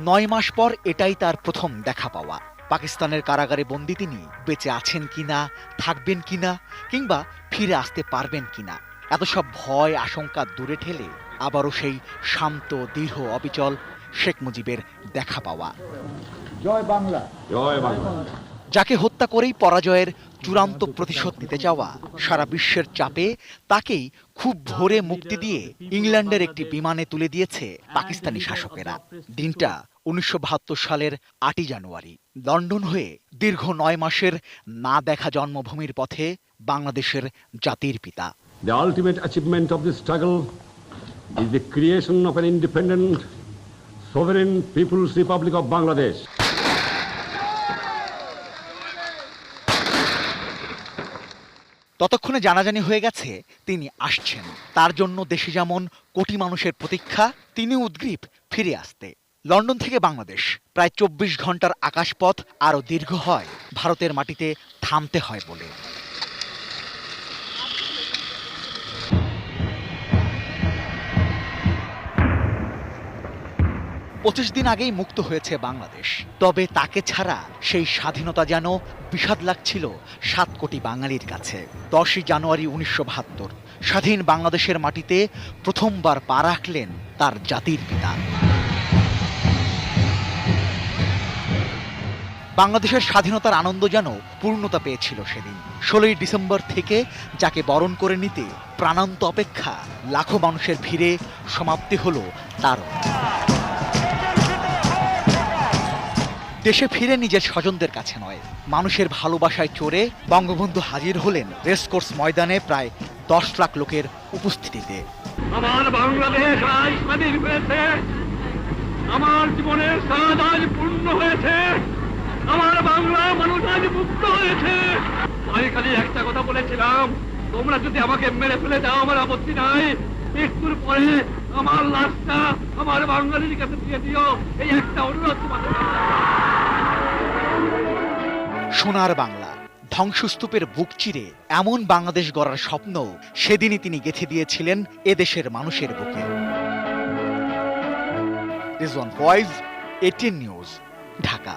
9 মাস পর এটাই তার প্রথম দেখা পাওয়া। পাকিস্তানের কারাগারে বন্দী তিনি বেঁচে আছেন কিনা, থাকবেন কিনা, কিংবা ফিরে আসতে পারবেন কিনা, এত সব ভয় আশঙ্কা দূরে ঠেলে আবারও সেই শান্ত দৃঢ় অবিচল শেখ মুজিবের দেখা পাওয়া। জয় বাংলা, জয় বাংলা। যাকে হত্যা করেই পরাজয়ের চূড়ান্ত প্রতিশোধ নিতে যাওয়া সারা বিশ্বের চাপে তাকেই খুব ভোরে মুক্তি দিয়ে ইংল্যান্ডের একটি বিমানে তুলে দিয়েছে পাকিস্তানি শাসকেরা। দিনটা 1972 সালের 8 জানুয়ারি। লন্ডন হয়ে দীর্ঘ 9 মাসের না দেখা জন্মভূমির পথে বাংলাদেশের জাতির পিতা। The ultimate achievement of this struggle is the creation of an independent, sovereign People's Republic of Bangladesh. ততক্ষণে জানাজানি হয়ে গেছে তিনি আসছেন। তার জন্য দেশে যেমন কোটি মানুষের প্রতীক্ষা, তিনি উদগ্রীব ফিরে আসতে। লন্ডন থেকে বাংলাদেশ প্রায় 24 ঘন্টার আকাশপথ আরও দীর্ঘ হয় ভারতের মাটিতে থামতে হয় বলে। পঁচিশ দিন আগেই মুক্ত হয়েছে বাংলাদেশ। তবে তাকে ছাড়া সেই স্বাধীনতা যেন বিষাদ লাগছিল 7 কোটি বাঙালির কাছে। 10 জানুয়ারি 1972 স্বাধীন বাংলাদেশের মাটিতে প্রথমবার পা রাখলেন তার জাতির পিতা। বাংলাদেশের স্বাধীনতার আনন্দ যেন পূর্ণতা পেয়েছিল সেদিন। 16 ডিসেম্বর থেকে যাকে বরণ করে নিতে প্রাণান্ত অপেক্ষা লাখো মানুষের ভিড়ে সমাপ্তি হলো তারও। দেশে ফিরে নিজের স্বজনদের কাছে নয়, মানুষের ভালোবাসায় চড়ে বঙ্গবন্ধু হাজির হলেন রেসকোর্স ময়দানে প্রায় 10 লাখ লোকের উপস্থিতিতে। আমার বাংলাদেশ আজ স্বাধীন হয়েছে, আমার জীবনের স্বাদ আজ পূর্ণ হয়েছে, আমার বাংলা মানুষ আজ মুক্ত হয়েছে। আমি খালি একটা কথা বলেছিলাম, তোমরা যদি আমাকে মেরে ফেলে দাও আমার আপত্তি নাই, মৃত্যুর পরে আমার লাশটা আমার বাঙালির কাছে দিয়ে দিও, এই একটা অনুরোধ তোমাদের। সোনার বাংলা, ধ্বংসস্তূপের বুক চিরে এমন বাংলাদেশ গড়ার স্বপ্ন সেদিনই তিনি গেঁথে দিয়েছিলেন এদেশের মানুষের বুকে। Rizwan Faiz, ATN news, Dhaka.